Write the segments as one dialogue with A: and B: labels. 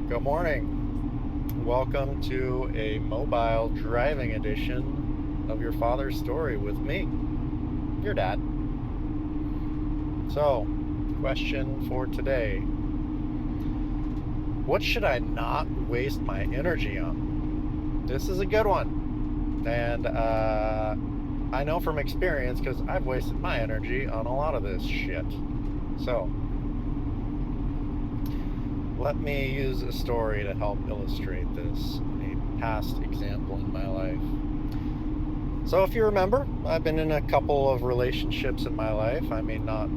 A: Good morning. Welcome to a mobile driving edition of Your Father's Story with me, your dad. So, question for today: what should I not waste my energy on? This is a good one. And I know from experience because I've wasted my energy on a lot of this shit. So, let me use a story to help illustrate this, a past example in my life. So, if you remember, I've been in a couple of relationships in my life. I mean, not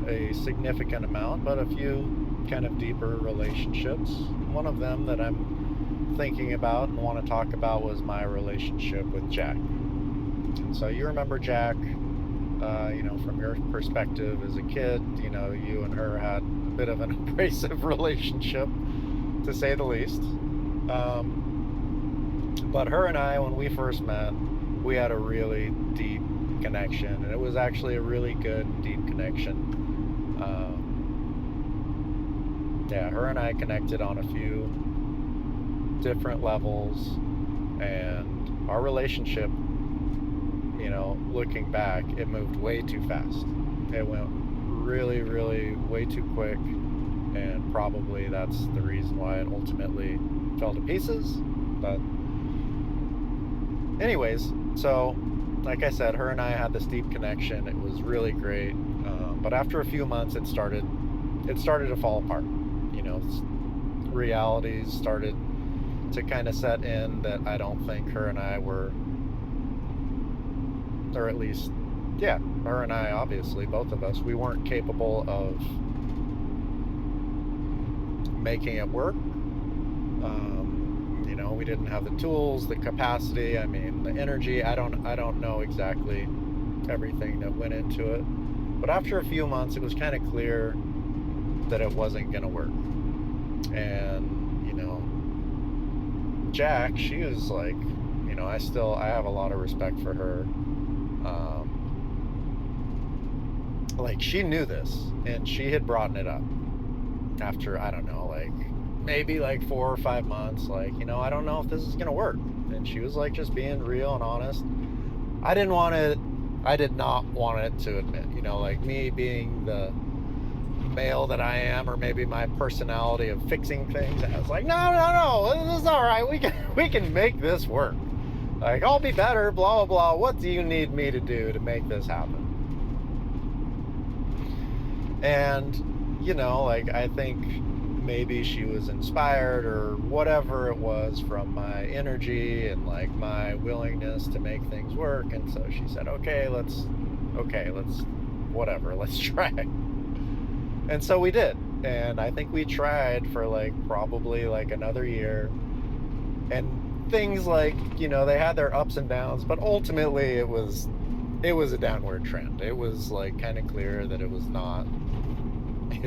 A: a significant amount, but a few kind of deeper relationships. One of them that I'm thinking about and want to talk about was my relationship with Jack. And so, you remember Jack, from your perspective as a kid, you and her had a bit of an abrasive relationship, to say the least. But her and I, when we first met, we had a really deep connection, and it was actually a really good, deep connection. Yeah, her and I connected on a few different levels, and our relationship, looking back, it moved way too fast. It went really, really way too quick, and probably that's the reason why it ultimately fell to pieces. But anyways, so like I said, her and I had this deep connection. It was really great. But after a few months, it started to fall apart. Realities started to kind of set in that I don't think her and I were, or at least, yeah, her and I, obviously, both of us, we weren't capable of making it work. We didn't have the tools, the capacity, I mean, the energy. I don't know exactly everything that went into it. But after a few months, it was kind of clear that it wasn't going to work. And, Jack, she was like, I have a lot of respect for her. Like, she knew this, and she had brought it up after, I don't know, like maybe like 4 or 5 months, like, I don't know if this is gonna work. And she was like just being real and honest. I didn't want it, I did not want it to admit, like me being the male that I am, or maybe my personality of fixing things. I was like, no, this is all right. We can make this work. Like, I'll be better, blah, blah, blah. What do you need me to do to make this happen? And, like, I think maybe she was inspired or whatever it was from my energy and like my willingness to make things work. And so she said, let's whatever, let's try. And so we did. And I think we tried for like probably like another year. And things like, they had their ups and downs, but ultimately it was a downward trend. It was like kind of clear that it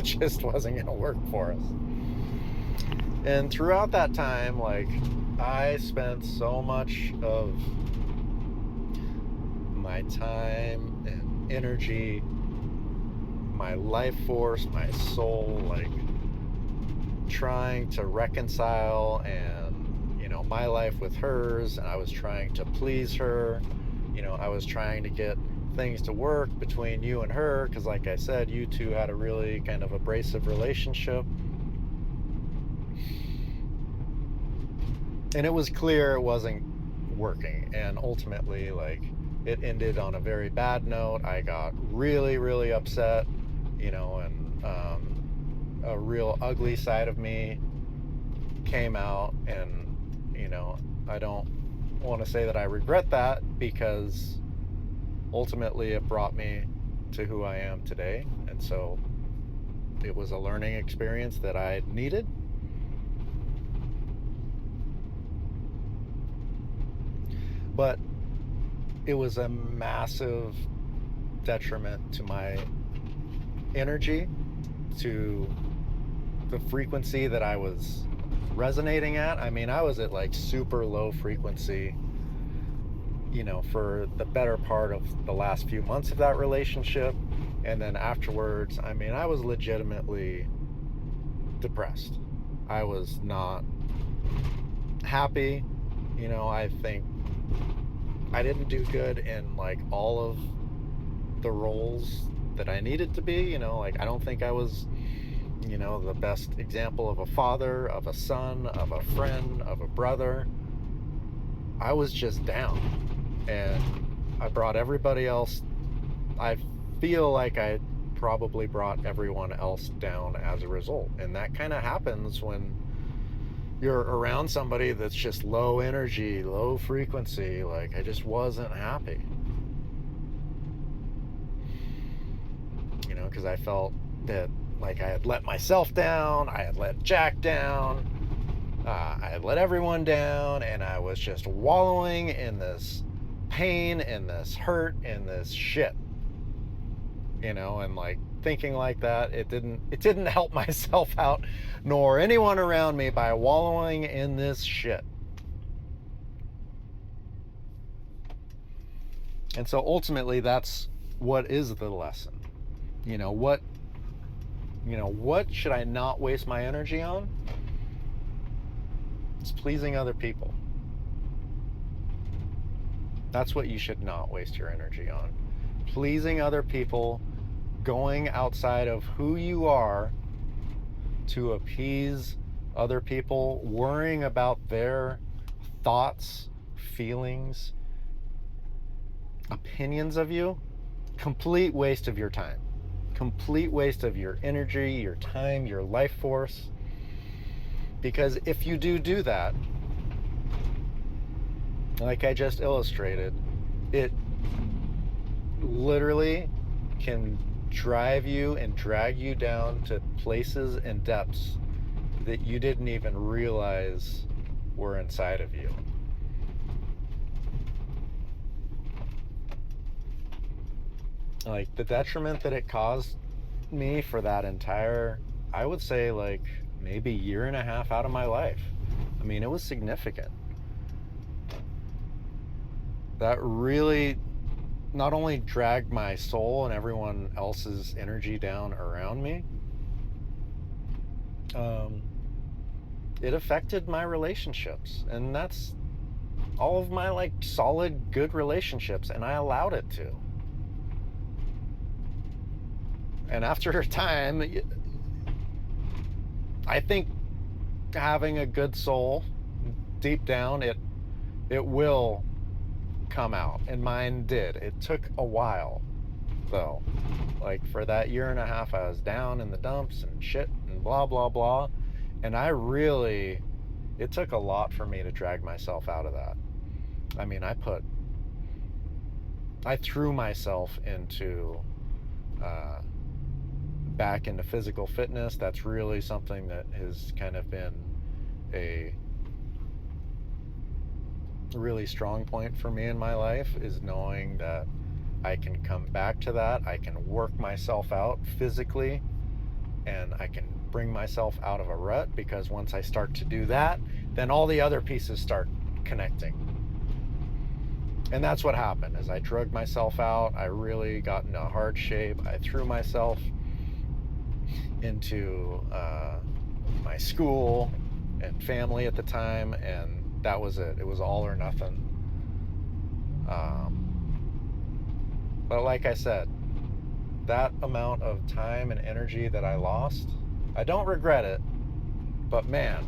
A: just wasn't going to work for us. And throughout that time, like, I spent so much of my time and energy, my life force, my soul, like, trying to reconcile and, my life with hers. And I was trying to please her. I was trying to get things to work between you and her, because like I said, you two had a really kind of abrasive relationship. And it was clear it wasn't working. And ultimately, like, it ended on a very bad note. I got really, really upset, and a real ugly side of me came out. And, I don't want to say that I regret that, because ultimately it brought me to who I am today. And so it was a learning experience that I needed. But it was a massive detriment to my energy, to the frequency that I was resonating at. I mean, I was at like super low frequency, for the better part of the last few months of that relationship. And then afterwards, I mean, I was legitimately depressed. I was not happy. I think I didn't do good in like all of the roles that I needed to be. Like I don't think I was, the best example of a father, of a son, of a friend, of a brother. I was just down. And I brought everybody else. I feel like I probably brought everyone else down as a result. And that kind of happens when you're around somebody that's just low energy, low frequency. Like I just wasn't happy. Because I felt that like I had let myself down, I had let Jack down, I had let everyone down, and I was just wallowing in this pain, in this hurt, in this shit. And like thinking like that, it didn't help myself out nor anyone around me by wallowing in this shit. And so ultimately that's what is the lesson. What should I not waste my energy on? It's pleasing other people. That's what you should not waste your energy on. Pleasing other people, going outside of who you are to appease other people, worrying about their thoughts, feelings, opinions of you. Complete waste of your time. Complete waste of your energy, your time, your life force. Because if you do that, like I just illustrated, it literally can drive you and drag you down to places and depths that you didn't even realize were inside of you. Like the detriment that it caused me for that entire, I would say like maybe year and a half out of my life. I mean, it was significant. That really not only dragged my soul and everyone else's energy down around me, it affected my relationships. And that's all of my like solid, good relationships. And I allowed it to. And after a time, I think having a good soul, deep down, it will come out. And mine did. It took a while, though. Like for that year and a half, I was down in the dumps and shit and blah, blah, blah. And it took a lot for me to drag myself out of that. I mean, I threw myself into, back into physical fitness. That's really something that has kind of been a really strong point for me in my life, is knowing that I can come back to that. I can work myself out physically and I can bring myself out of a rut, because once I start to do that, then all the other pieces start connecting. And that's what happened. As I drugged myself out, I really got into hard shape. I threw myself into my school and family at the time, and that was it. It was all or nothing. But like I said, that amount of time and energy that I lost, I don't regret it. But man,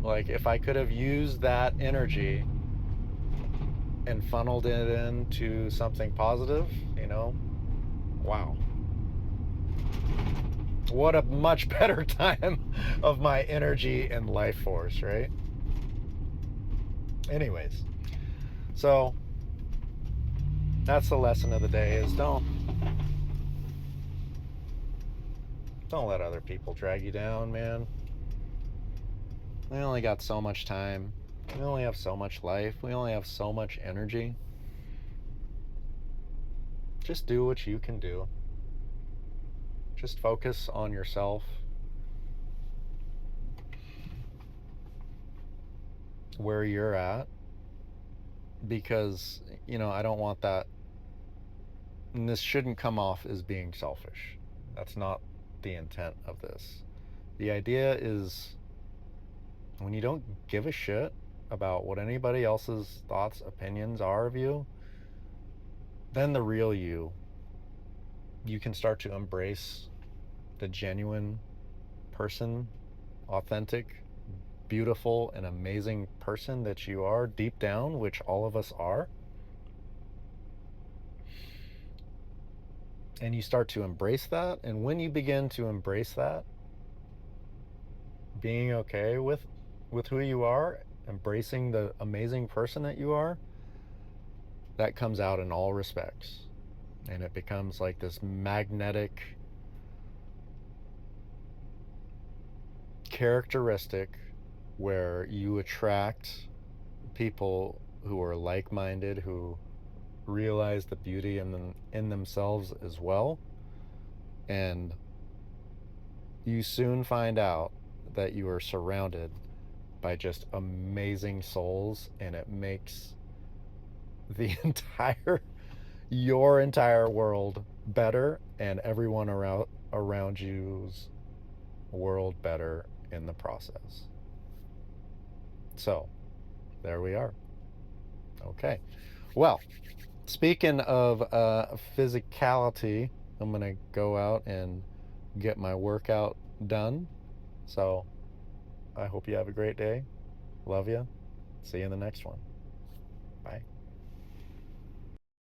A: like if I could have used that energy and funneled it into something positive, wow. What a much better time of my energy and life force, right? Anyways, so that's the lesson of the day, is don't let other people drag you down, man. We only got so much time. We only have so much life. We only have so much energy. Just do what you can do. Just focus on yourself. Where you're at. Because, I don't want that. And this shouldn't come off as being selfish. That's not the intent of this. The idea is when you don't give a shit about what anybody else's thoughts, opinions are of you, then the real you can start to embrace the genuine person, authentic, beautiful, and amazing person that you are deep down, which all of us are. And you start to embrace that. And when you begin to embrace that, being okay with who you are, embracing the amazing person that you are, that comes out in all respects. And it becomes like this magnetic characteristic where you attract people who are like-minded, who realize the beauty in themselves as well. And you soon find out that you are surrounded by just amazing souls, and it makes the your entire world better, and everyone around you's world better in the process. So there we are. Okay, well, speaking of physicality, I'm gonna go out and get my workout done. So I hope you have a great day. Love you. See you in the next one. Bye.